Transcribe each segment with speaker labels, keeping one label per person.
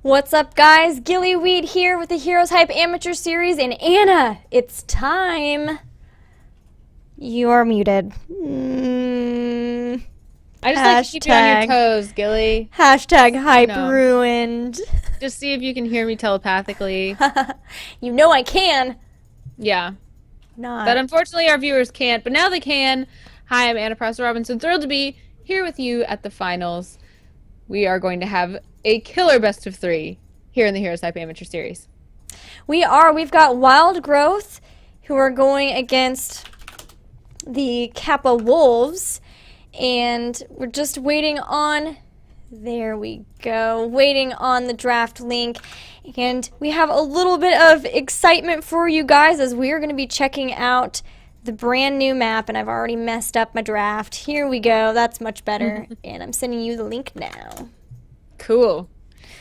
Speaker 1: What's up, guys? Gillyweed here with the Heroes Hype Amateur Series, and Anna, it's time. You're muted.
Speaker 2: I just like to keep you on your toes, Gilly.
Speaker 1: Hashtag hype ruined.
Speaker 2: Just see if you can hear me telepathically.
Speaker 1: You know I can.
Speaker 2: Yeah.
Speaker 1: Not.
Speaker 2: But unfortunately our viewers can't, but now they can. Hi, I'm Anna Prosser Robinson. Thrilled to be here with you at the finals. We are going to have a killer best of 3 here in the Heroes Hype Amateur Series.
Speaker 1: We are. We've got Wild Growth, who are going against the Kappa Wolves, and we're just waiting on, there we go, waiting on the draft link. And we have a little bit of excitement for you guys as we are going to be checking out the brand new map, and I've already messed up my draft. Here we go. That's much better. And I'm sending you the link now.
Speaker 2: Cool.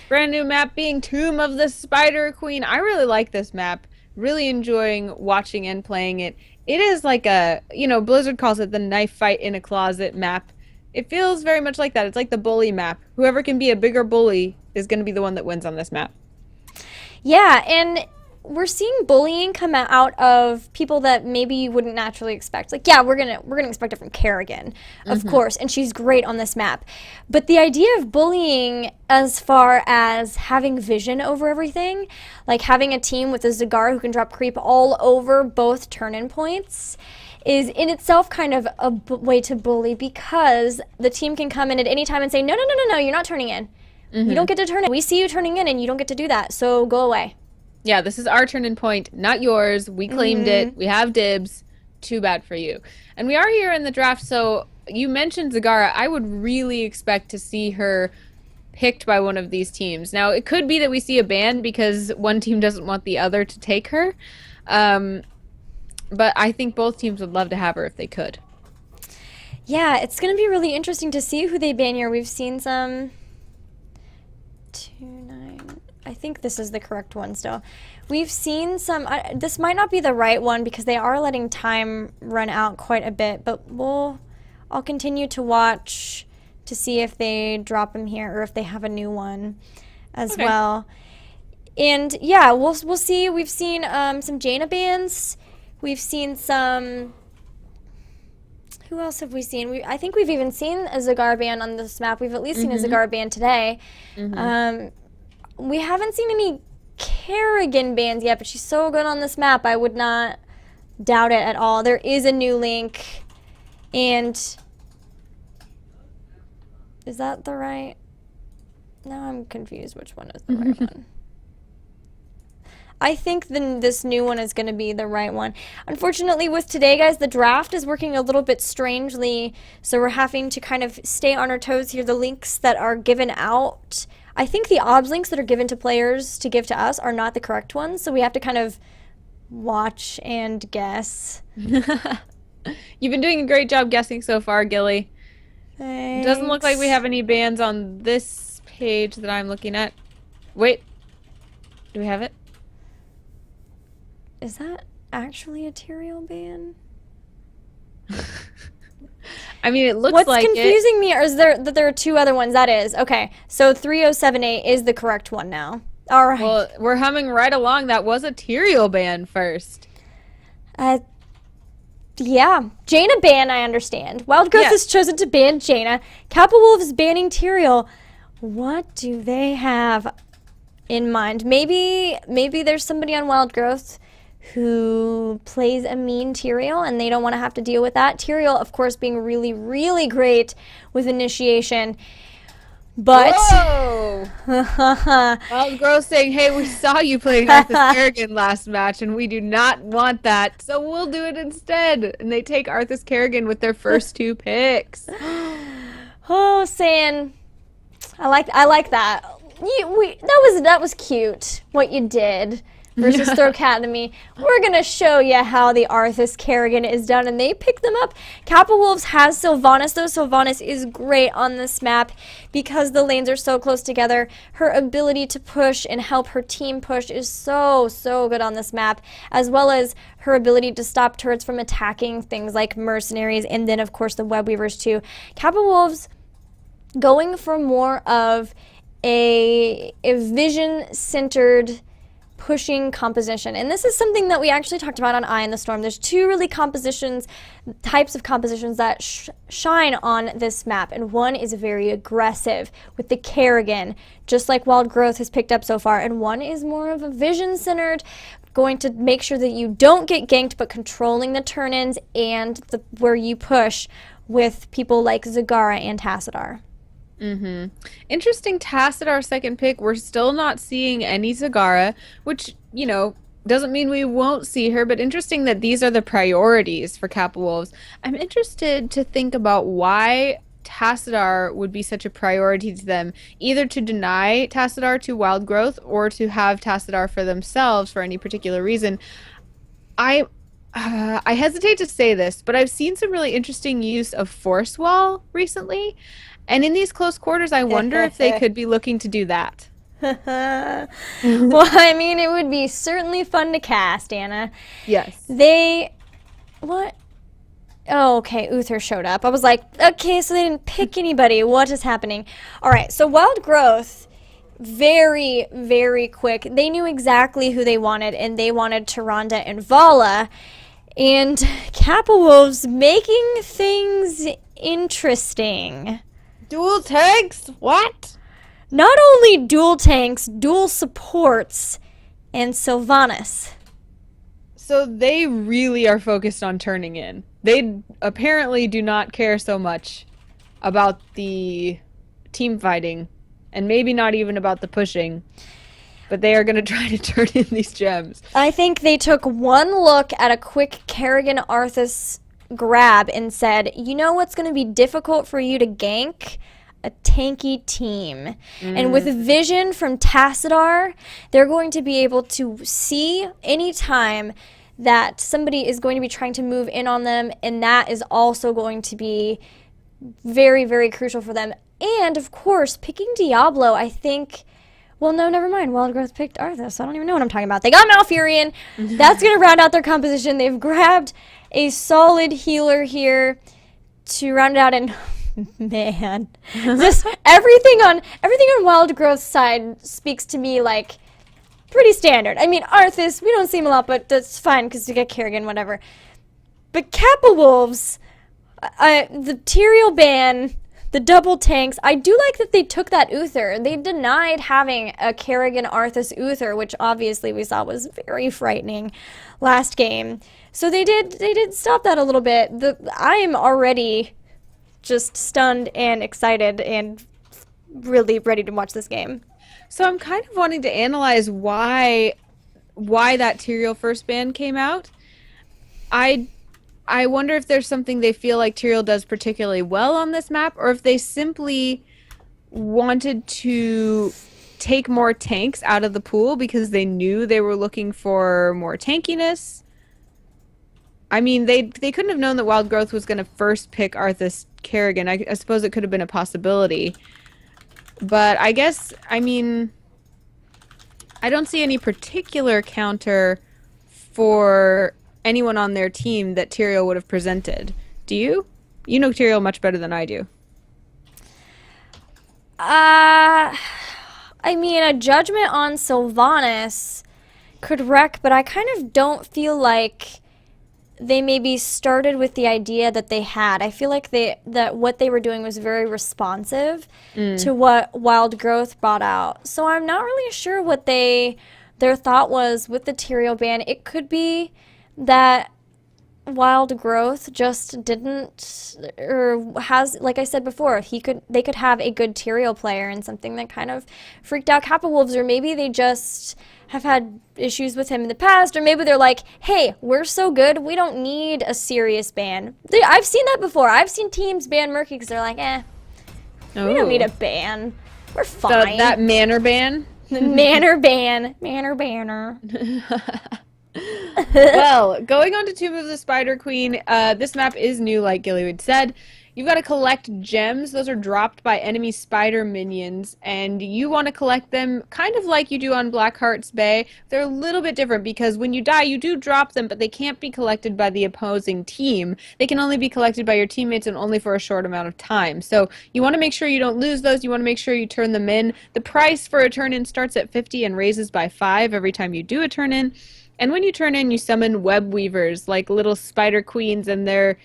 Speaker 2: Brand new map being Tomb of the Spider Queen. I really like this map. Really enjoying watching and playing it. It is like a, Blizzard calls it the knife fight in a closet map. It feels very much like that. It's like the bully map. Whoever can be a bigger bully is going to be the one that wins on this map.
Speaker 1: Yeah, and we're seeing bullying come out of people that maybe you wouldn't naturally expect. Like, yeah, we're gonna expect it from Kerrigan, of course, and she's great on this map. But the idea of bullying as far as having vision over everything, like having a team with a Zagar who can drop creep all over both turn-in points, is in itself kind of a way to bully, because the team can come in at any time and say, no, you're not turning in. You don't get to turn in. We see you turning in and you don't get to do that, so go away.
Speaker 2: Yeah, this is our turn-in point, not yours. We claimed it. We have dibs. Too bad for you. And we are here in the draft, so you mentioned Zagara. I would really expect to see her picked by one of these teams. Now, it could be that we see a ban because one team doesn't want the other to take her. But I think both teams would love to have her if they could.
Speaker 1: Yeah, it's going to be really interesting to see who they ban here. We've seen some... 2-9. I think this is the correct one still. We've seen some, this might not be the right one because they are letting time run out quite a bit, but I'll continue to watch to see if they drop him here or if they have a new one as well. And yeah, we'll see. We've seen some Jaina bans. We've seen some, who else have we seen? I think we've even seen a Zagar ban on this map. We've at least seen a Zagar ban today. We haven't seen any Kerrigan bans yet, but she's so good on this map, I would not doubt it at all. There is a new link, and is that the right? Now I'm confused which one is the right one. I think this new one is going to be the right one. Unfortunately, with today, guys, the draft is working a little bit strangely, so we're having to kind of stay on our toes here. The links that are given out, I think the OBS links that are given to players to give to us are not the correct ones, so we have to kind of watch and guess.
Speaker 2: You've been doing a great job guessing so far, Gilly.
Speaker 1: Thanks.
Speaker 2: It doesn't look like we have any bans on this page that I'm looking at. Wait. Do we have it?
Speaker 1: Is that actually a Tyrael ban?
Speaker 2: I mean, it looks like it.
Speaker 1: What's confusing me is that there are 2 other ones. That is. Okay. So 3078 is the correct one now. All right.
Speaker 2: Well, we're humming right along. That was a Tyrael ban first.
Speaker 1: Yeah. Jaina ban, I understand. Wild Growth has chosen to ban Jaina. Kappa Wolf is banning Tyrael. What do they have in mind? Maybe there's somebody on Wild Growth who plays a mean Tyrael and they don't want to have to deal with that. Tyrael, of course, being really, really great with initiation. But
Speaker 2: Wild Growth saying, hey, we saw you playing Arthas Kerrigan last match and we do not want that, so we'll do it instead. And they take Arthas Kerrigan with their first 2 picks.
Speaker 1: Oh, saying, I like that. That was cute what you did versus Throw Academy. We're gonna show you how the Arthas Kerrigan is done, and they pick them up. Kappa Wolves has Sylvanas, though. Sylvanas is great on this map because the lanes are so close together. Her ability to push and help her team push is so good on this map, as well as her ability to stop turrets from attacking things like mercenaries, and then of course the web weavers too. Kappa Wolves going for more of a vision-centered pushing composition. And this is something that we actually talked about on Eye in the Storm. There's two really types of compositions that shine on this map, and one is very aggressive with the Kerrigan, just like Wild Growth has picked up so far, and one is more of a vision-centered, going to make sure that you don't get ganked, but controlling the turn-ins and where you push with people like Zagara and Tassadar.
Speaker 2: Interesting. Tassadar second pick. We're still not seeing any Zagara, which, you know, doesn't mean we won't see her, but interesting that these are the priorities for Kappa Wolves. I'm interested to think about why Tassadar would be such a priority to them, either to deny Tassadar to Wild Growth or to have Tassadar for themselves for any particular reason. I hesitate to say this, but I've seen some really interesting use of Force Wall recently. And in these close quarters, I wonder if they could be looking to do that.
Speaker 1: Well, I mean, it would be certainly fun to cast, Anna.
Speaker 2: Yes.
Speaker 1: What? Oh, okay, Uther showed up. I was like, okay, so they didn't pick anybody. What is happening? All right, so Wild Growth, very, very quick. They knew exactly who they wanted, and they wanted Tyrande and Vala. And Kappa Wolves making things interesting.
Speaker 2: Dual tanks? What?
Speaker 1: Not only dual tanks, dual supports, and Sylvanas.
Speaker 2: So they really are focused on turning in. They apparently do not care so much about the team fighting, and maybe not even about the pushing, but they are going to try to turn in these gems.
Speaker 1: I think they took one look at a quick Kerrigan Arthas grab and said, you know what's going to be difficult for you to gank? A tanky team. And with vision from Tassadar, they're going to be able to see anytime that somebody is going to be trying to move in on them, and that is also going to be very, very crucial for them. And, of course, picking Diablo, I think... Well, no, never mind. Wild Growth picked Arthas, so I don't even know what I'm talking about. They got Malfurion. That's going to round out their composition. They've grabbed a solid healer here to round it out, and man, just everything on Wild Growth's side speaks to me like pretty standard. I mean, Arthas, we don't see him a lot, but that's fine because we get Kerrigan, whatever. But Kappa Wolves, the Tyrael ban, the double tanks, I do like that they took that Uther. They denied having a Kerrigan Arthas Uther, which obviously we saw was very frightening last game. So they did stop that a little bit. I am already just stunned and excited and really ready to watch this game.
Speaker 2: So I'm kind of wanting to analyze why that Tyrael first ban came out. I wonder if there's something they feel like Tyrael does particularly well on this map, or if they simply wanted to take more tanks out of the pool because they knew they were looking for more tankiness. I mean, they couldn't have known that Wild Growth was going to first pick Arthas Kerrigan. I suppose it could have been a possibility. But I guess, I mean, I don't see any particular counter for anyone on their team that Tyrael would have presented. Do you? You know Tyrael much better than I do.
Speaker 1: I mean, a judgment on Sylvanas could wreck, but I kind of don't feel like they maybe started with the idea that they had. I feel like that what they were doing was very responsive to what Wild Growth brought out. So I'm not really sure what their thought was with the Tyrael ban. It could be that Wild Growth just didn't, or has, like I said before, they could have a good Tyrael player and something that kind of freaked out Kappa Wolves, or maybe they just have had issues with him in the past, or maybe they're like, hey, we're so good, we don't need a serious ban. I've seen that before. I've seen teams ban Murky because they're like, we don't need a ban. We're fine.
Speaker 2: That manor ban?
Speaker 1: Manor ban. Manor banner.
Speaker 2: Well, going on to Tomb of the Spider Queen, this map is new, like Gillywood said. You've got to collect gems. Those are dropped by enemy spider minions, and you want to collect them kind of like you do on Blackheart's Bay. They're a little bit different because when you die, you do drop them, but they can't be collected by the opposing team. They can only be collected by your teammates and only for a short amount of time. So you want to make sure you don't lose those. You want to make sure you turn them in. The price for a turn-in starts at 50 and raises by 5 every time you do a turn-in. And when you turn in, you summon web weavers, like little spider queens, and they're,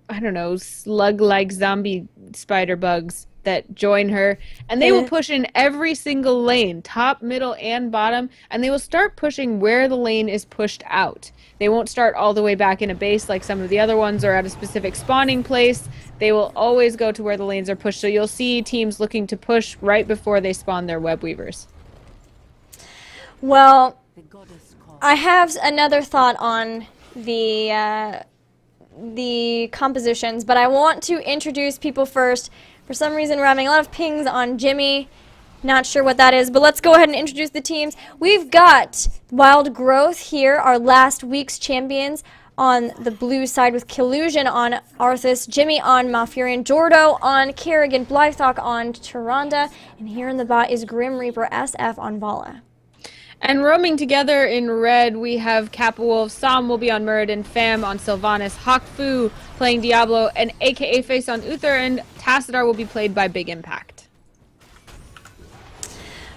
Speaker 2: I don't know, slug-like zombie spider bugs that join her. And they will push in every single lane, top, middle, and bottom, and they will start pushing where the lane is pushed out. They won't start all the way back in a base like some of the other ones or at a specific spawning place. They will always go to where the lanes are pushed. So you'll see teams looking to push right before they spawn their web weavers.
Speaker 1: Well, I have another thought on the compositions, but I want to introduce people first. For some reason, we're having a lot of pings on Jimmy. Not sure what that is, but let's go ahead and introduce the teams. We've got Wild Growth here, our last week's champions, on the blue side with Killusion on Arthas, Jimmy on Malfurion, Jordo on Kerrigan, Blythawk on Tyrande, and here in the bot is Grim Reaper SF on Vala.
Speaker 2: And roaming together in red, we have Kappa Wolf, Sam will be on Muradin, Fam on Sylvanas, Hawkfu playing Diablo, and AKA Face on Uther, and Tassadar will be played by Big Impact.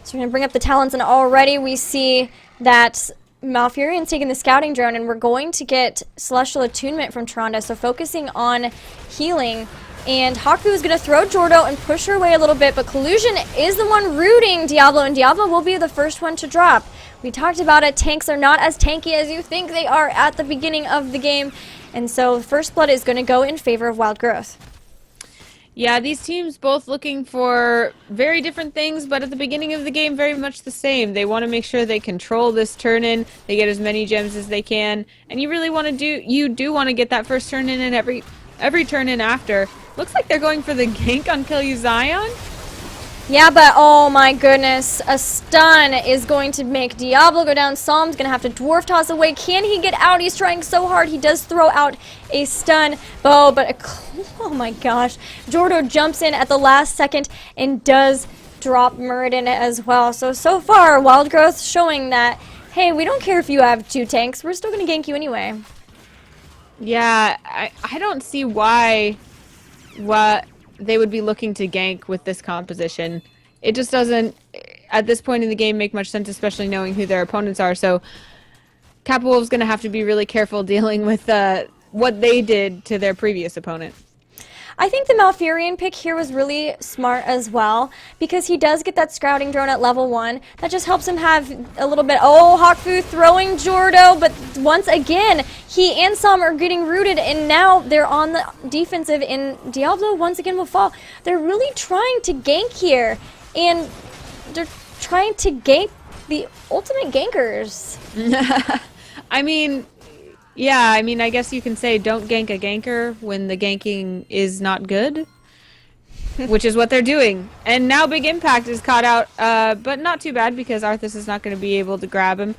Speaker 1: So we're going to bring up the talents, and already we see that Malfurion's taking the scouting drone, and we're going to get Celestial Attunement from Tyrande, so focusing on healing. And Hawkfu is going to throw Jordo and push her away a little bit, but Collusion is the one rooting Diablo, and Diablo will be the first one to drop. We talked about it, tanks are not as tanky as you think they are at the beginning of the game, and so First Blood is going to go in favor of Wild Growth.
Speaker 2: Yeah, these teams both looking for very different things, but at the beginning of the game, very much the same. They want to make sure they control this turn-in, they get as many gems as they can, and you really want to you do want to get that first turn-in and every turn-in after. Looks like they're going for the gank on Kill You Zion.
Speaker 1: Yeah, but oh my goodness, a stun is going to make Diablo go down. Psalm's going to have to dwarf toss away. Can he get out? He's trying so hard. He does throw out a stun. Oh, oh my gosh. Jordo jumps in at the last second and does drop Muradin as well. So far, Wild Growth showing that, hey, we don't care if you have 2 tanks. We're still going to gank you anyway.
Speaker 2: Yeah, I don't see why they would be looking to gank with this composition. It just doesn't, at this point in the game, make much sense, especially knowing who their opponents are. So Kappa Wolf's going to have to be really careful dealing with what they did to their previous opponent.
Speaker 1: I think the Malfurion pick here was really smart as well, because he does get that scouting drone at level 1. That just helps him have a little bit. Oh, Hawkfu throwing Jordo, but once again, he and Sam are getting rooted, and now they're on the defensive, and Diablo once again will fall. They're really trying to gank here, and they're trying to gank the ultimate gankers.
Speaker 2: I mean... yeah, I mean, I guess you can say don't gank a ganker when the ganking is not good, which is what they're doing. And now Big Impact is caught out, but not too bad because Arthas is not going to be able to grab him.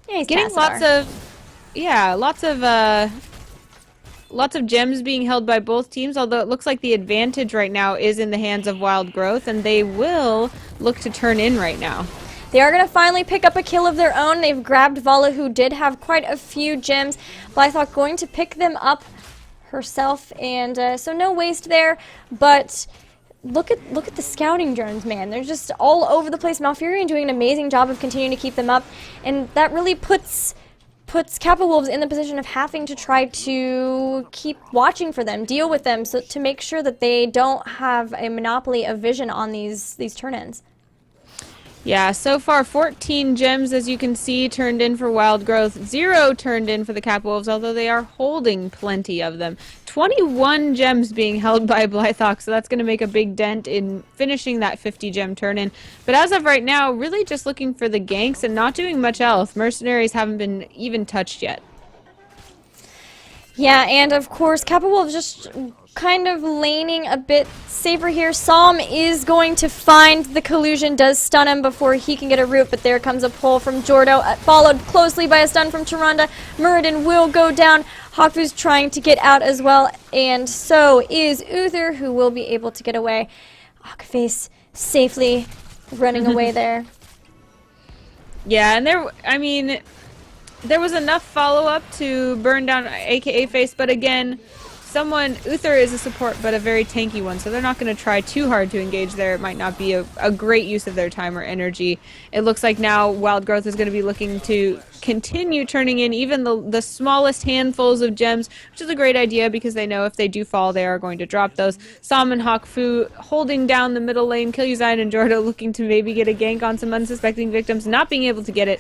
Speaker 1: Yeah, he's
Speaker 2: getting lots of gems being held by both teams, although it looks like the advantage right now is in the hands of Wild Growth, and they will look to turn in right now.
Speaker 1: They are going to finally pick up a kill of their own. They've grabbed Vala, who did have quite a few gems. Blythawk going to pick them up herself, and so no waste there. But look at the scouting drones, man. They're just all over the place. Malfurion doing an amazing job of continuing to keep them up, and that really puts Kappa Wolves in the position of having to try to keep watching for them, deal with them, so to make sure that they don't have a monopoly of vision on these turn-ins.
Speaker 2: Yeah, so far 14 gems, as you can see, turned in for Wild Growth. 0 turned in for the Kappa Wolves, although they are holding plenty of them. 21 gems being held by Blythawk, so that's going to make a big dent in finishing that 50 gem turn-in. But as of right now, really just looking for the ganks and not doing much else. Mercenaries haven't been even touched yet.
Speaker 1: Yeah, and of course, Kappa Wolves just kind of laning a bit safer here. Psalm is going to find the collusion, does stun him before he can get a root, but there comes a pull from Jordo, followed closely by a stun from Tyrande. Muradin will go down. Hawkfu's trying to get out as well, and so is Uther, who will be able to get away. Akaface safely running away there.
Speaker 2: Yeah, and there was enough follow-up to burn down AKA Face, but again, Uther is a support, but a very tanky one, so they're not going to try too hard to engage there. It might not be a great use of their time or energy. It looks like now Wild Growth is going to be looking to continue turning in even the smallest handfuls of gems, which is a great idea because they know if they do fall, they are going to drop those. Sam and Hawkfu holding down the middle lane, Kil'Uzan and Jordo looking to maybe get a gank on some unsuspecting victims, not being able to get it,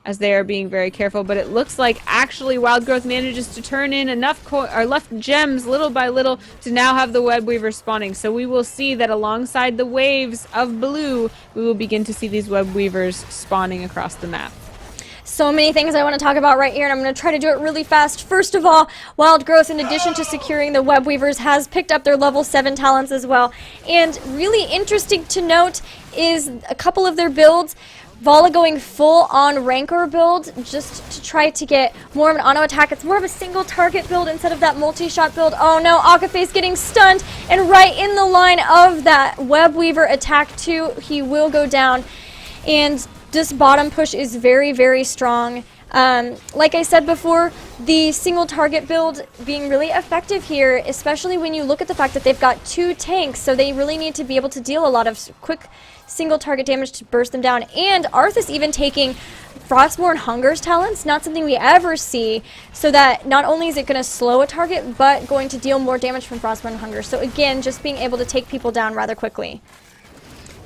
Speaker 2: as they are being very careful, but it looks like actually Wild Growth manages to turn in enough left gems little by little to now have the Web Weavers spawning. So we will see that alongside the waves of blue, we will begin to see these Web Weavers spawning across the map.
Speaker 1: So many things I want to talk about right here, and I'm going to try to do it really fast. First of all, Wild Growth, in addition to securing the Web Weavers, has picked up their level 7 talents as well. And really interesting to note is a couple of their builds. Vala going full on Rancor build just to try to get more of an auto attack. It's more of a single target build instead of that multi-shot build. Oh no, Akaface getting stunned, and right in the line of that Web Weaver attack too, he will go down. And this bottom push is very, very strong. Like I said before, the single target build being really effective here, especially when you look at the fact that they've got 2 tanks, so they really need to be able to deal a lot of quick single target damage to burst them down. And Arthas even taking Frostborn Hunger's talents, not something we ever see, so that not only is it going to slow a target, but going to deal more damage from Frostborn Hunger. So again, just being able to take people down rather quickly.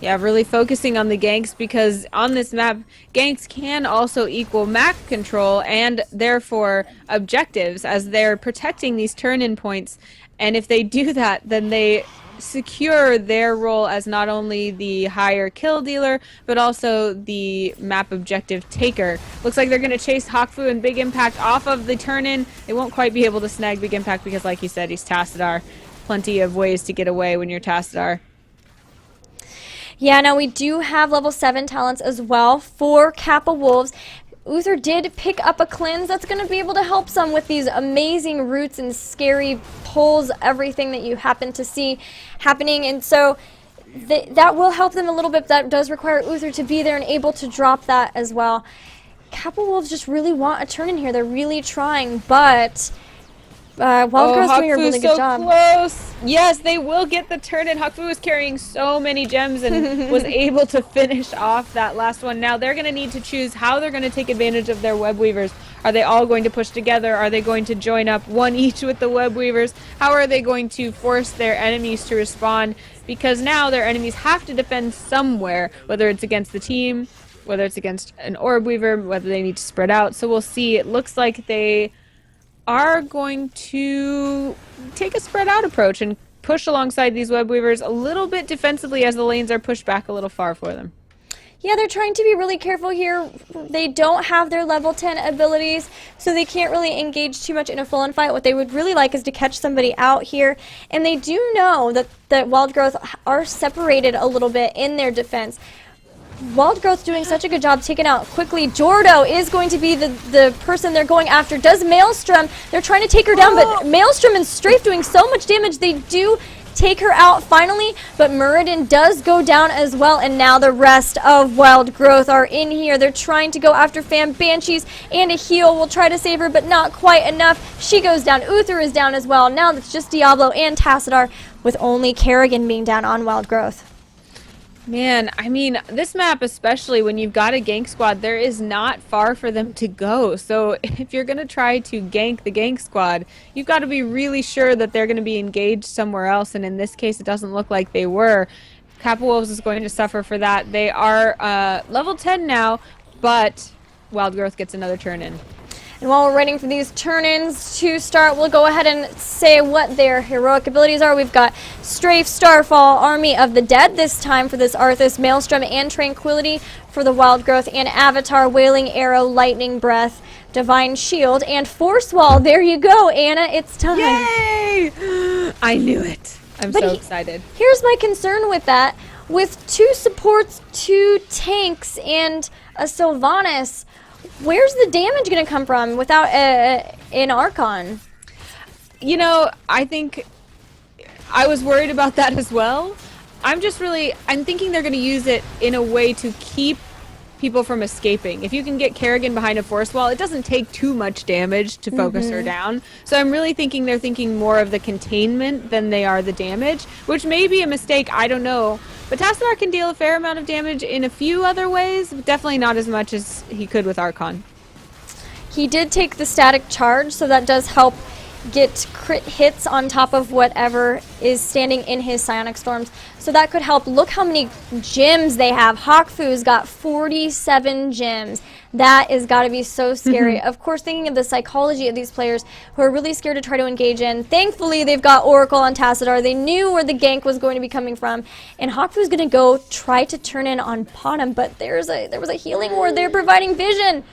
Speaker 2: Yeah, really focusing on the ganks, because on this map, ganks can also equal map control and therefore objectives, as they're protecting these turn-in points. And if they do that, then they secure their role as not only the higher kill dealer, but also the map objective taker. Looks like they're going to chase Hawkfu and Big Impact off of the turn-in. They won't quite be able to snag Big Impact because, like you said, he's Tassadar. Plenty of ways to get away when you're Tassadar.
Speaker 1: Yeah, now we do have level 7 talents as well for Kappa Wolves. Uther did pick up a cleanse that's going to be able to help some with these amazing roots and scary pulls, everything that you happen to see happening. And so that will help them a little bit. That does require Uther to be there and able to drop that as well. Kappa Wolves just really want a turn in here. They're really trying, but Wild Growth's doing a really good job.
Speaker 2: Close. Yes, they will get the turn in. Hawkfu was carrying so many gems and was able to finish off that last one. Now they're going to need to choose how they're going to take advantage of their Web Weavers. Are they all going to push together? Are they going to join up one each with the Web Weavers? How are they going to force their enemies to respond? Because now their enemies have to defend somewhere, whether it's against the team, whether it's against an Orb Weaver, whether they need to spread out. So we'll see. It looks like they are going to take a spread out approach and push alongside these Web Weavers a little bit defensively as the lanes are pushed back a little far for them.
Speaker 1: Yeah, they're trying to be really careful here. They don't have their level 10 abilities, so they can't really engage too much in a full-on fight. What they would really like is to catch somebody out here, and they do know that Wild Growth are separated a little bit in their defense. Wild Growth doing such a good job taking out quickly. Jordo is going to be the person they're going after. Does Maelstrom. They're trying to take her down, but Maelstrom and Strafe doing so much damage. They do take her out finally, but Muradin does go down as well, and now the rest of Wild Growth are in here. They're trying to go after Fam Banshees, and a heal will try to save her, but not quite enough. She goes down. Uther is down as well. Now it's just Diablo and Tassadar, with only Kerrigan being down on Wild Growth.
Speaker 2: Man, I mean, this map, especially when you've got a gank squad, there is not far for them to go. So if you're going to try to gank the gank squad, you've got to be really sure that they're going to be engaged somewhere else. And in this case, it doesn't look like they were. Kappa Wolves is going to suffer for that. They are level 10 now, but Wild Growth gets another turn in.
Speaker 1: And while we're waiting for these turn-ins to start, we'll go ahead and say what their heroic abilities are. We've got Strafe, Starfall, Army of the Dead this time for this Arthas, Maelstrom, and Tranquility for the Wild Growth, and Avatar, Wailing Arrow, Lightning Breath Divine Shield, and Force Wall. There you go, Anna. It's time.
Speaker 2: Yay! I knew it. I'm so excited.
Speaker 1: Here's my concern with that. With 2 supports, 2 tanks, and a Sylvanas, where's the damage going to come from without an Archon?
Speaker 2: You know, I think I was worried about that as well. I'm thinking they're going to use it in a way to keep people from escaping. If you can get Kerrigan behind a force wall, it doesn't take too much damage to focus her down. So I'm really thinking they're thinking more of the containment than they are the damage, which may be a mistake, I don't know. But Tassadar can deal a fair amount of damage in a few other ways, but definitely not as much as he could with Archon.
Speaker 1: He did take the static charge, so that does help get crit hits on top of whatever is standing in his Psionic Storms. So that could help. Look how many gems they have. Hawkfu's got 47 gems. That is got to be so scary. Of course, thinking of the psychology of these players who are really scared to try to engage in. Thankfully, they've got Oracle on Tassadar. They knew where the gank was going to be coming from. And Hawkfu's going to go try to turn in on bottom, but there was a healing ward there providing vision.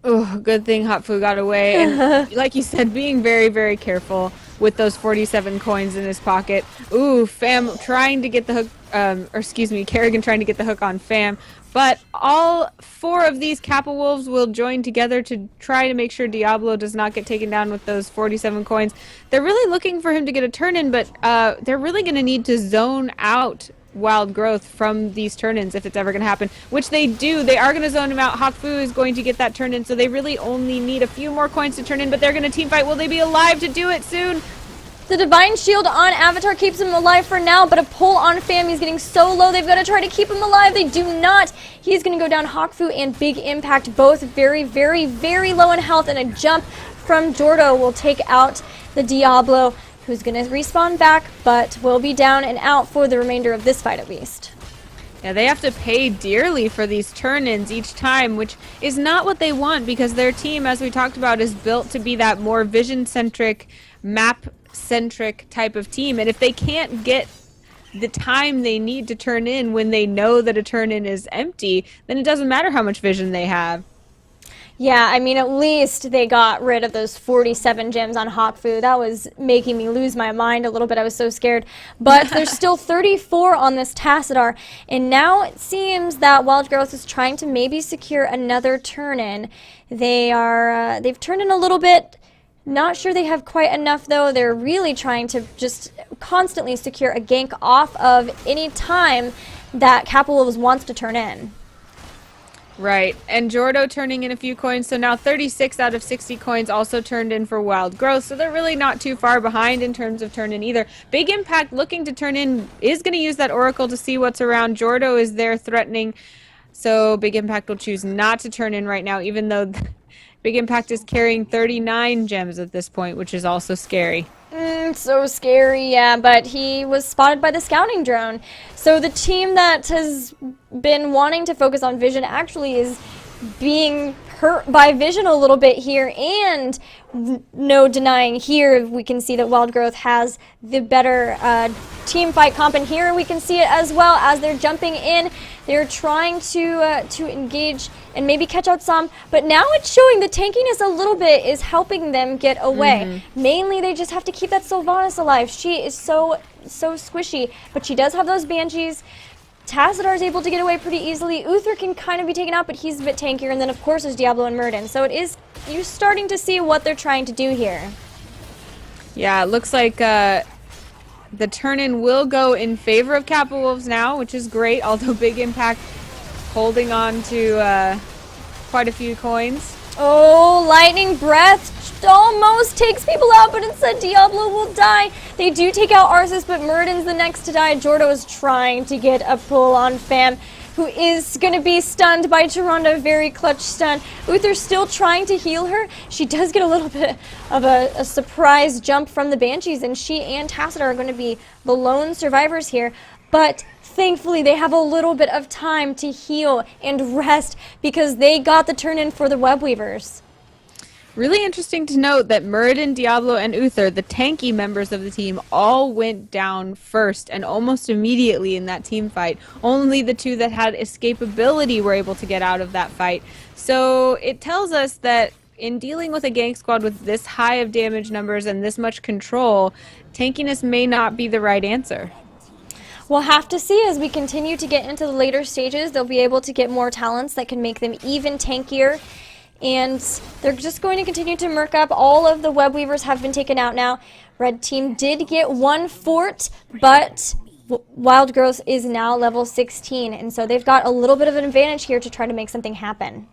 Speaker 2: Oh, good thing Hotfu got away. And like you said, being very, very careful with those 47 coins in his pocket. Ooh, Fam trying to get the hook, Kerrigan trying to get the hook on Fam. But all 4 of these Kappa Wolves will join together to try to make sure Diablo does not get taken down with those 47 coins. They're really looking for him to get a turn in, but they're really going to need to zone out Wild Growth from these turn-ins if it's ever going to happen, which they do. They are going to zone him out. Hawkfu is going to get that turn-in, so they really only need a few more coins to turn in, but they're going to team fight. Will they be alive to do it soon?
Speaker 1: The Divine Shield on Avatar keeps him alive for now, but a pull on Fam. He's getting so low. They've got to try to keep him alive. They do not. He's going to go down. Hawkfu and Big Impact, both very, very, very low in health, and a jump from Jordo will take out the Diablo, who's going to respawn back, but will be down and out for the remainder of this fight at least.
Speaker 2: Yeah, they have to pay dearly for these turn-ins each time, which is not what they want because their team, as we talked about, is built to be that more vision-centric, map-centric type of team. And if they can't get the time they need to turn in when they know that a turn-in is empty, then it doesn't matter how much vision they have.
Speaker 1: Yeah, I mean, at least they got rid of those 47 gems on Hawkfu. That was making me lose my mind a little bit. I was so scared. But there's still 34 on this Tassadar. And now it seems that Wild Growth is trying to maybe secure another turn-in. They've turned in a little bit. Not sure they have quite enough, though. They're really trying to just constantly secure a gank off of any time that Kappa Wolves wants to turn in.
Speaker 2: Right, and Jordo turning in a few coins, so now 36 out of 60 coins also turned in for Wild Growth, so they're really not too far behind in terms of turn in either. Big Impact looking to turn in is going to use that Oracle to see what's around. Jordo is there threatening, so Big Impact will choose not to turn in right now, even though Big Impact is carrying 39 gems at this point, which is also scary.
Speaker 1: So scary, yeah, but he was spotted by the scouting drone. So the team that has been wanting to focus on vision actually is being hurt by vision a little bit here, and no denying here we can see that Wild Growth has the better team fight comp, and here we can see it as well as they're jumping in. They're trying to engage and maybe catch out some, but now it's showing the tankiness a little bit is helping them get away. Mainly they just have to keep that Sylvanas alive. She is so squishy, but she does have those Banshees. Tassadar is able to get away pretty easily. Uther can kind of be taken out, but he's a bit tankier. And then, of course, there's Diablo and Murden. So you're starting to see what they're trying to do here.
Speaker 2: Yeah, it looks like the turn-in will go in favor of Kappa Wolves now, which is great, although Big Impact holding on to quite a few coins.
Speaker 1: Oh, Lightning Breath almost takes people out, but instead Diablo will die. They do take out Arceus, but Murden's the next to die. Jordo is trying to get a pull on Fam, who is going to be stunned by Tyrande, very clutch stun. Uther's still trying to heal her. She does get a little bit of a surprise jump from the Banshees, and she and Tassadar are going to be the lone survivors here. But thankfully, they have a little bit of time to heal and rest because they got the turn-in for the Web Weavers.
Speaker 2: Really interesting to note that Muradin, Diablo, and Uther, the tanky members of the team, all went down first and almost immediately in that team fight. Only the two that had escapability were able to get out of that fight. So it tells us that in dealing with a gank squad with this high of damage numbers and this much control, tankiness may not be the right answer.
Speaker 1: We'll have to see as we continue to get into the later stages. They'll be able to get more talents that can make them even tankier. And they're just going to continue to murk up. All of the web weavers have been taken out now. Red team did get one fort, but Wild Growth is now level 16. And so they've got a little bit of an advantage here to try to make something happen.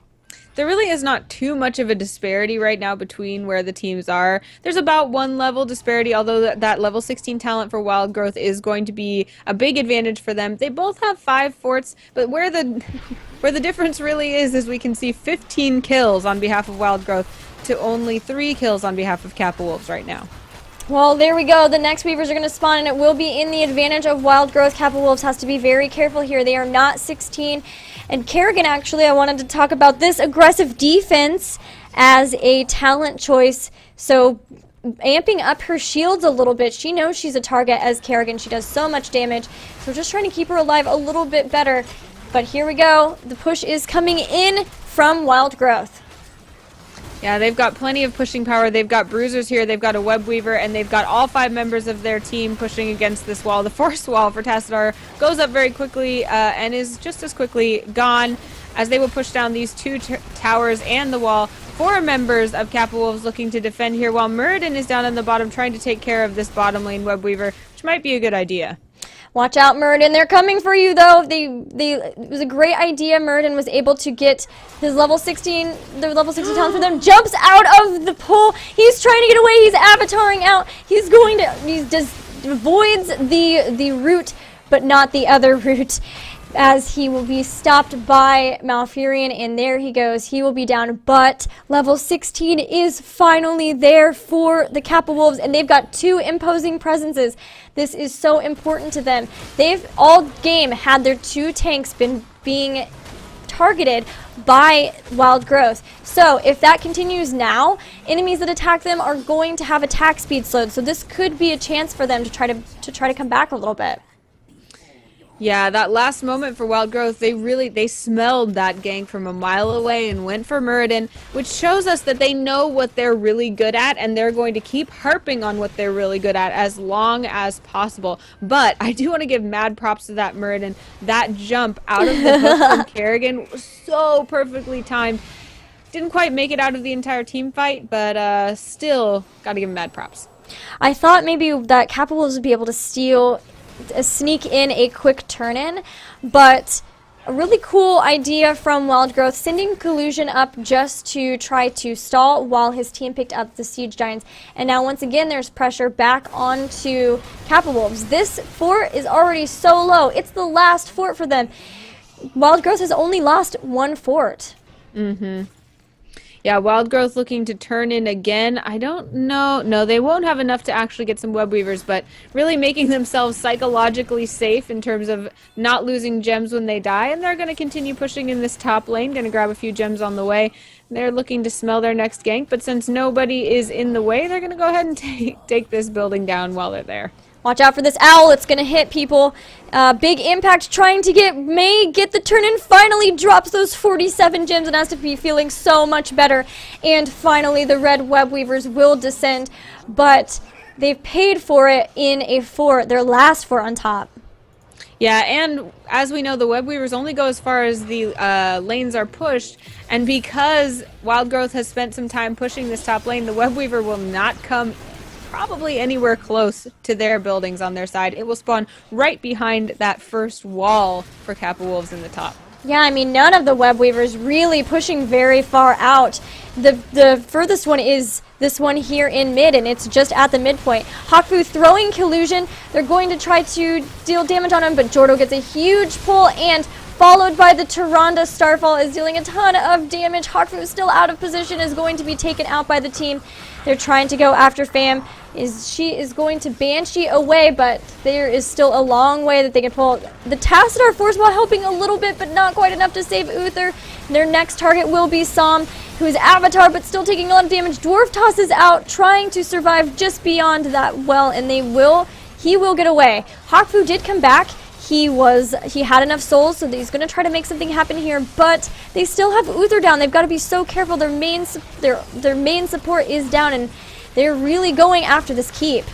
Speaker 2: There really is not too much of a disparity right now between where the teams are. There's about one level disparity, although that level 16 talent for Wild Growth is going to be a big advantage for them. They both have 5 forts, but where the difference really is we can see 15 kills on behalf of Wild Growth to only 3 kills on behalf of Kappa Wolves right now.
Speaker 1: Well, there we go. The next weavers are going to spawn, and it will be in the advantage of Wild Growth. Kappa Wolves has to be very careful here. They are not 16. And Kerrigan, actually, I wanted to talk about this aggressive defense as a talent choice. So amping up her shields a little bit. She knows she's a target as Kerrigan. She does so much damage. So we're just trying to keep her alive a little bit better. But here we go. The push is coming in from Wild Growth.
Speaker 2: Yeah, they've got plenty of pushing power. They've got bruisers here, they've got a web weaver, and they've got all 5 members of their team pushing against this wall. The force wall for Tassadar goes up very quickly and is just as quickly gone as they will push down these 2 towers and the wall. 4 members of Kappa Wolves looking to defend here, while Muradin is down on the bottom trying to take care of this bottom lane web weaver, which might be a good idea.
Speaker 1: Watch out, Muradin. They're coming for you, though. It was a great idea. Muradin was able to get his level 16, the level 16 talent for them. Jumps out of the pool. He's trying to get away. He's avataring out. He's going to, he just avoids the route, but not the other route, as he will be stopped by Malfurion, and there he goes. He will be down, but level 16 is finally there for the Kappa Wolves, and they've got 2 imposing presences. This is so important to them. They've all game had their 2 tanks being targeted by Wild Growth. So if that continues now, enemies that attack them are going to have attack speed slowed. So this could be a chance for them to try to come back a little bit.
Speaker 2: Yeah, that last moment for Wild Growth, they smelled that gank from a mile away and went for Muradin, which shows us that they know what they're really good at, and they're going to keep harping on what they're really good at as long as possible. But I do want to give mad props to that Muradin. That jump out of the hook from Kerrigan was so perfectly timed. Didn't quite make it out of the entire team fight, but still got to give him mad props. I
Speaker 1: thought maybe that Kappa Wolves would be able to sneak in a quick turn-in, but a really cool idea from Wild Growth, sending Collusion up just to try to stall while his team picked up the Siege Giants. And now once again there's pressure back onto Kappa Wolves. This fort is already so low. It's the last fort for them. Wild Growth has only lost 1 fort.
Speaker 2: Yeah, Wild Growth looking to turn in again. I don't know. No, they won't have enough to actually get some web weavers, but really making themselves psychologically safe in terms of not losing gems when they die. And they're going to continue pushing in this top lane, going to grab a few gems on the way. They're looking to smell their next gank, but since nobody is in the way, they're going to go ahead and take this building down while they're there.
Speaker 1: Watch out for this owl. It's going to hit people. Big impact trying to get the turn-in. Finally drops those 47 gems and has to be feeling so much better. And finally the red web weavers will descend. But they've paid for it in a fort, their last fort on top.
Speaker 2: Yeah, and as we know, the web weavers only go as far as the lanes are pushed. And because Wild Growth has spent some time pushing this top lane, the web weaver will not come probably anywhere close to their buildings on their side. It will spawn right behind that first wall for Kappa Wolves in the top.
Speaker 1: Yeah, I mean, none of the web weavers really pushing very far out. The furthest one is this one here in mid, and it's just at the midpoint. Hakfu throwing Collusion. They're going to try to deal damage on him, but Jordo gets a huge pull, and followed by the Tyrande. Starfall is dealing a ton of damage. Hawkfu is still out of position, is going to be taken out by the team. They're trying to go after Fam. She is going to Banshee away, but there is still a long way that they can pull. The Tassadar Force Wall helping a little bit, but not quite enough to save Uther. Their next target will be Som, who is Avatar, but still taking a lot of damage. Dwarf Toss is out, trying to survive just beyond that well, and he will get away. Hawkfu did come back. He had enough souls, so he's going to try to make something happen here, but they still have Uther down. They've got to be so careful. Their main support is down, and they're really going after this keep.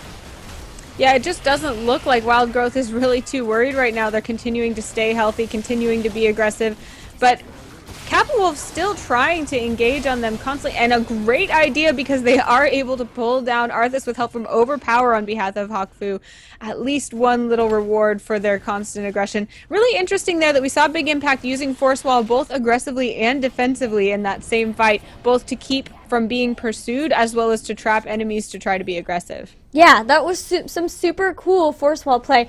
Speaker 2: Yeah, it just doesn't look like Wild Growth is really too worried right now. They're continuing to stay healthy, continuing to be aggressive, but Kappa Wolf's still trying to engage on them constantly, and a great idea because they are able to pull down Arthas with help from Overpower on behalf of Hawkfu. At least one little reward for their constant aggression. Really interesting there that we saw Big Impact using Force Wall both aggressively and defensively in that same fight, both to keep from being pursued as well as to trap enemies to try to be aggressive.
Speaker 1: Yeah, that was some super cool Force Wall play.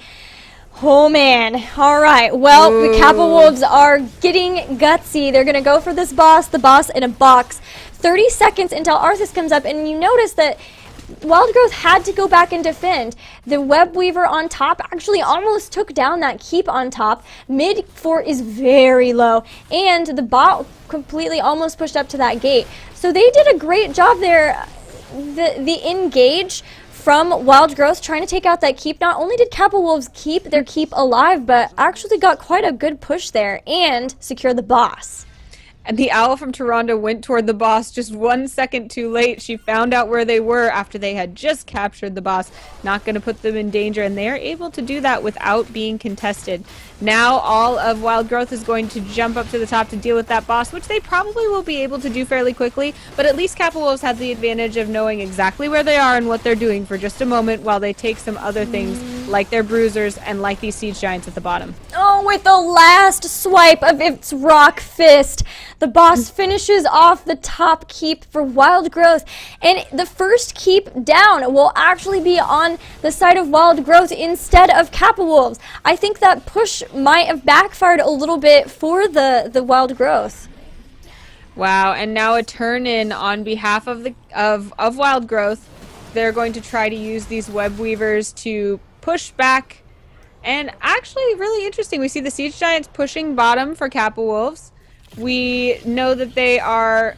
Speaker 1: Oh man, alright, well, the Kappa Wolves are getting gutsy. They're gonna go for this boss, the boss in a box. 30 seconds until Arthas comes up, and you notice that Wild Growth had to go back and defend. The Web Weaver on top actually almost took down that keep on top. Mid 4 is very low, and the bot completely almost pushed up to that gate. So they did a great job there. The engage from Wild Growth trying to take out that keep. Not only did Kappa Wolves keep their keep alive, but actually got quite a good push there and secure the boss.
Speaker 2: And the owl from Tyrande went toward the boss just 1 second too late. She found out where they were after they had just captured the boss. Not going to put them in danger, and they are able to do that without being contested. Now all of Wild Growth is going to jump up to the top to deal with that boss, which they probably will be able to do fairly quickly, but at least Kappa Wolves had the advantage of knowing exactly where they are and what they're doing for just a moment while they take some other things like their bruisers and like these siege giants at the bottom.
Speaker 1: Oh, with the last swipe of its rock fist, the boss finishes off the top keep for Wild Growth, and the first keep down will actually be on the side of Wild Growth instead of Kappa Wolves. I think that push might have backfired a little bit for the Wild Growth.
Speaker 2: Wow, and now a turn in on behalf of of Wild Growth. They're going to try to use these web weavers to push back. And actually really interesting, we see the siege giants pushing bottom for Kappa Wolves. We know that they are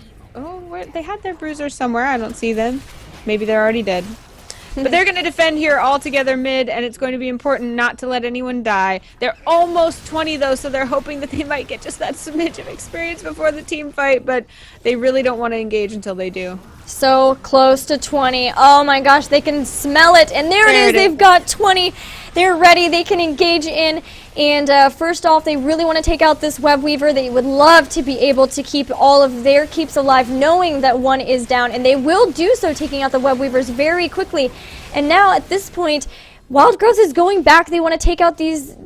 Speaker 2: they had their bruisers somewhere. I don't see them. Maybe they're already dead. But they're going to defend here all together mid, and it's going to be important not to let anyone die. They're almost 20 though, so they're hoping that they might get just that smidge of experience before the team fight, but they really don't want to engage until they do.
Speaker 1: So close to 20. Oh my gosh, they can smell it, and there it is. They've got 20. They're ready. They can engage in. And first off, they really want to take out this web weaver. They would love to be able to keep all of their keeps alive, knowing that one is down, and they will do so, taking out the web weavers very quickly. And now at this point, Wild Growth is going back. They want to take out these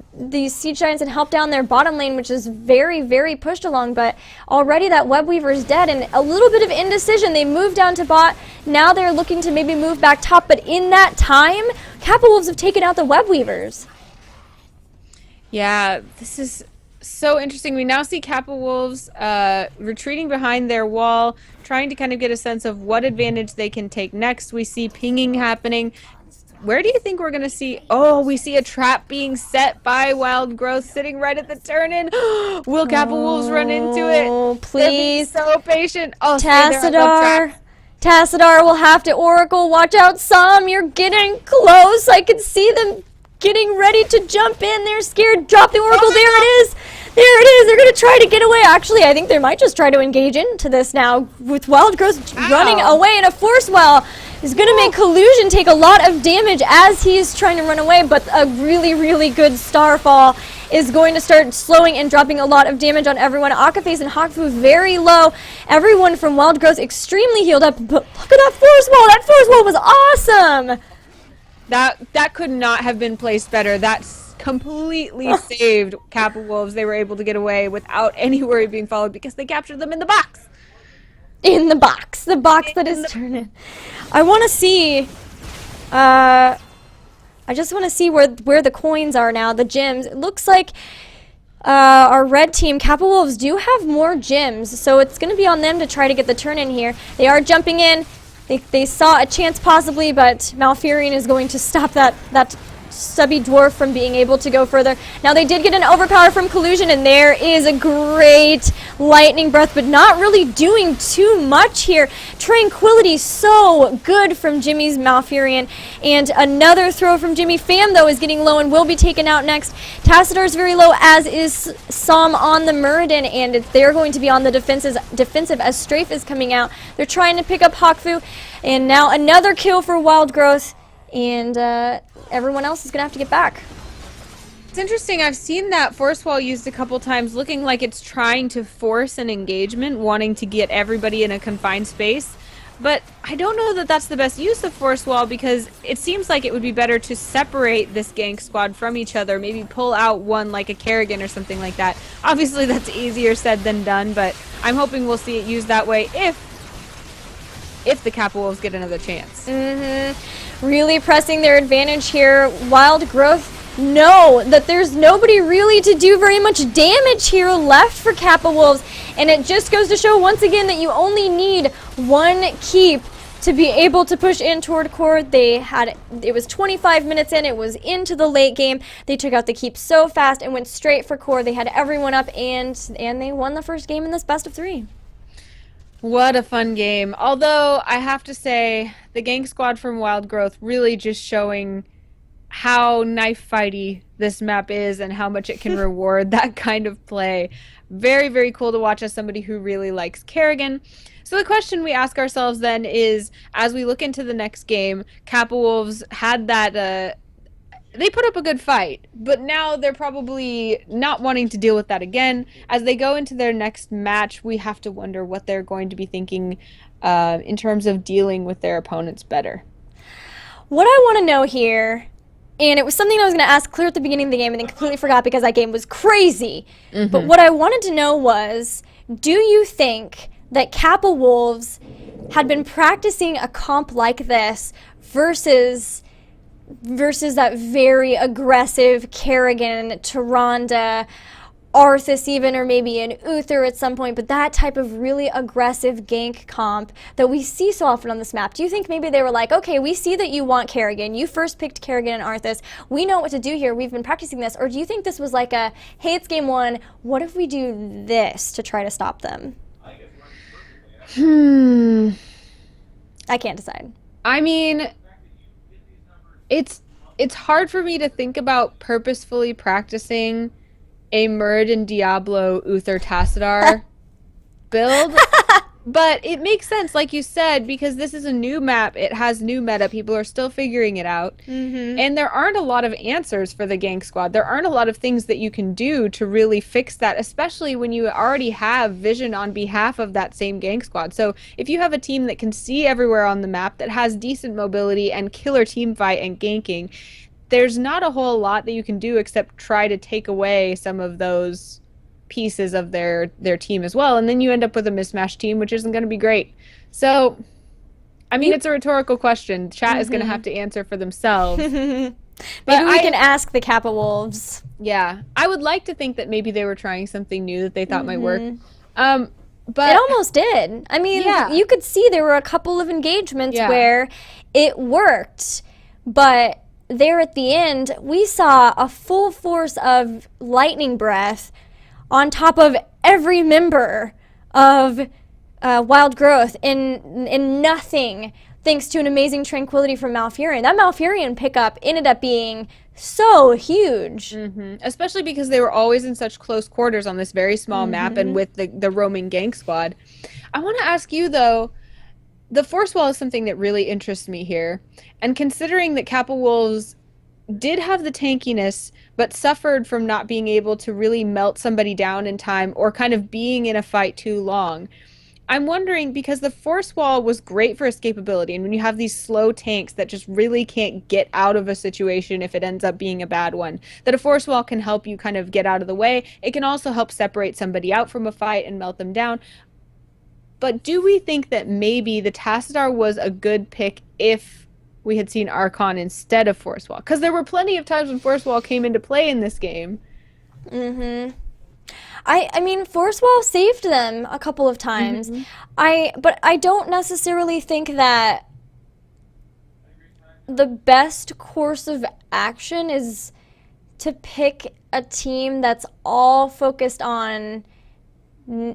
Speaker 1: siege giants and help down their bottom lane, which is very, very pushed along. But already that web weaver is dead, and a little bit of indecision. They moved down to bot. Now they're looking to maybe move back top. But in that time, Kappa Wolves have taken out the web weavers.
Speaker 2: Yeah, this is so interesting. We now see Kappa Wolves retreating behind their wall, trying to kind of get a sense of what advantage they can take next. We see pinging happening. Where do you think we're going to see? Oh, we see a trap being set by Wild Growth sitting right at the turn-in. Will Kappa Wolves run into it?
Speaker 1: Oh, please.
Speaker 2: They're being so patient. Oh,
Speaker 1: Tassadar will have to Oracle. Watch out, Som. You're getting close. I can see them getting ready to jump in. They're scared. Drop the Oracle. There it is. There it is. They're going to try to get away. Actually, I think they might just try to engage into this now with Wild Growth running away, and a Force Well is going to make Collusion take a lot of damage as he's trying to run away, but a really, really good Starfall is going to start slowing and dropping a lot of damage on everyone. Akaface and Hawkfu very low. Everyone from Wild Growth extremely healed up, but look at that Force Well. That Force Well was awesome.
Speaker 2: That could not have been placed better. That's completely saved Kappa Wolves. They were able to get away without any worry being followed because they captured them in the box.
Speaker 1: In the box. The box that is turning. I want to see... I just want to see where the coins are now, the gems. It looks like our red team, Kappa Wolves, do have more gyms, so it's going to be on them to try to get the turn in here. They are jumping in. They saw a chance possibly, but Malfurion is going to stop that subby dwarf from being able to go further. Now they did get an overpower from Collusion, and there is a great lightning breath, but not really doing too much here. Tranquility so good from Jimmy's Malfurion, and another throw from Jimmy. Fam, though, is getting low and will be taken out next. Tassadar is very low, as is Som on the Muradin, and they're going to be on the defensive as Strafe is coming out. They're trying to pick up Hakfu, and now another kill for Wild Growth, and everyone else is going to have to get back.
Speaker 2: It's interesting. I've seen that force wall used a couple times, looking like it's trying to force an engagement, wanting to get everybody in a confined space. But I don't know that that's the best use of force wall, because it seems like it would be better to separate this gank squad from each other, maybe pull out one like a Kerrigan or something like that. Obviously that's easier said than done, but I'm hoping we'll see it used that way if the Kappa Wolves get another chance.
Speaker 1: Really pressing their advantage here. Wild Growth know that there's nobody really to do very much damage here left for Kappa Wolves, and it just goes to show once again that you only need one keep to be able to push in toward core. It was 25 minutes in, it was into the late game. They took out the keep so fast and went straight for core. They had everyone up, and they won the first game in this best of 3.
Speaker 2: What a fun game. Although, I have to say, the gank squad from Wild Growth really just showing how knife fighty this map is and how much it can reward that kind of play. Very, very cool to watch as somebody who really likes Kerrigan. So the question we ask ourselves then is, as we look into the next game, Kappa Wolves had that they put up a good fight, but now they're probably not wanting to deal with that again. As they go into their next match, we have to wonder what they're going to be thinking in terms of dealing with their opponents better.
Speaker 1: What I want to know here, and it was something I was going to ask clear at the beginning of the game and then completely forgot because that game was crazy, but what I wanted to know was, do you think that Kappa Wolves had been practicing a comp like this versus that very aggressive Kerrigan, Tyrande, Arthas even, or maybe an Uther at some point, but that type of really aggressive gank comp that we see so often on this map? Do you think maybe they were like, okay, we see that you want Kerrigan, you first picked Kerrigan and Arthas, we know what to do here, we've been practicing this? Or do you think this was like a, hey, it's game 1, what if we do this to try to stop them? I can't decide.
Speaker 2: I mean, it's hard for me to think about purposefully practicing a Muradin Diablo Uther Tassadar build, but it makes sense, like you said, because this is a new map. It has new meta. People are still figuring it out, and there aren't a lot of answers for the gank squad. There aren't a lot of things that you can do to really fix that, especially when you already have vision on behalf of that same gank squad. So if you have a team that can see everywhere on the map, that has decent mobility and killer team fight and ganking, there's not a whole lot that you can do except try to take away some of those pieces of their team as well, and then you end up with a mismatched team, which isn't going to be great. So, I mean, it's a rhetorical question. Chat is going to have to answer for themselves.
Speaker 1: Maybe we can ask the Kappa Wolves.
Speaker 2: Yeah, I would like to think that maybe they were trying something new that they thought might work. But
Speaker 1: it almost did. I mean, you could see there were a couple of engagements where it worked, but there at the end, we saw a full force of lightning breath on top of every member of Wild Growth, and nothing, thanks to an amazing tranquility from Malfurion. That Malfurion pickup ended up being so huge.
Speaker 2: Especially because they were always in such close quarters on this very small map and with the roaming gank squad. I want to ask you, though, the force wall is something that really interests me here. And considering that Kappa Wolves did have the tankiness, but suffered from not being able to really melt somebody down in time or kind of being in a fight too long, I'm wondering, because the force wall was great for escapability, and when you have these slow tanks that just really can't get out of a situation if it ends up being a bad one, that a force wall can help you kind of get out of the way. It can also help separate somebody out from a fight and melt them down. But do we think that maybe the Tassadar was a good pick if we had seen Archon instead of Force Wall? Because there were plenty of times when Force Wall came into play in this game.
Speaker 1: I mean, Force Wall saved them a couple of times. But I don't necessarily think that the best course of action is to pick a team that's all focused on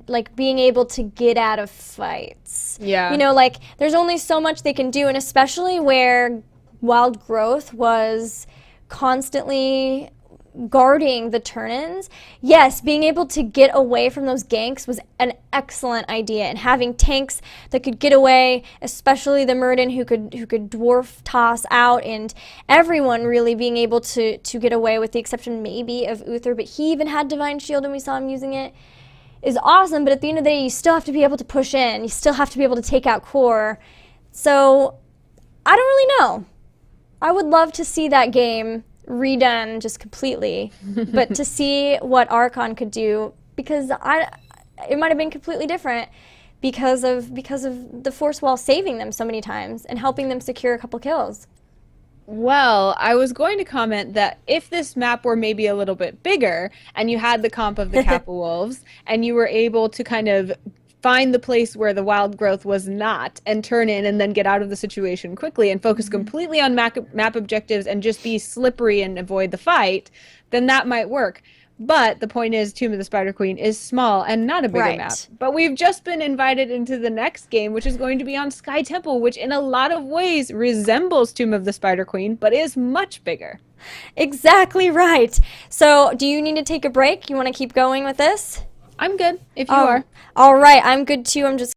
Speaker 1: like being able to get out of fights.
Speaker 2: Yeah.
Speaker 1: You know, like there's only so much they can do, and especially where Wild Growth was constantly guarding the turn-ins. Yes, being able to get away from those ganks was an excellent idea, and having tanks that could get away, especially the Murden who could dwarf toss out, and everyone really being able to get away, with the exception maybe of Uther, but he even had Divine Shield and we saw him using it, is awesome. But at the end of the day, you still have to be able to push in. You still have to be able to take out core. So I don't really know. I would love to see that game redone just completely, but to see what Archon could do, because it might have been completely different because of the Force Wall saving them so many times and helping them secure a couple kills.
Speaker 2: Well, I was going to comment that if this map were maybe a little bit bigger and you had the comp of the Kappa Wolves and you were able to kind of find the place where the Wild Growth was not and turn in and then get out of the situation quickly and focus completely on map objectives and just be slippery and avoid the fight, then that might work. But the point is, Tomb of the Spider Queen is small and not a bigger map. But we've just been invited into the next game, which is going to be on Sky Temple, which in a lot of ways resembles Tomb of the Spider Queen, but is much bigger.
Speaker 1: Exactly right. So do you need to take a break? You want to keep going with this?
Speaker 2: I'm good, if you are.
Speaker 1: All right, I'm good too. I'm just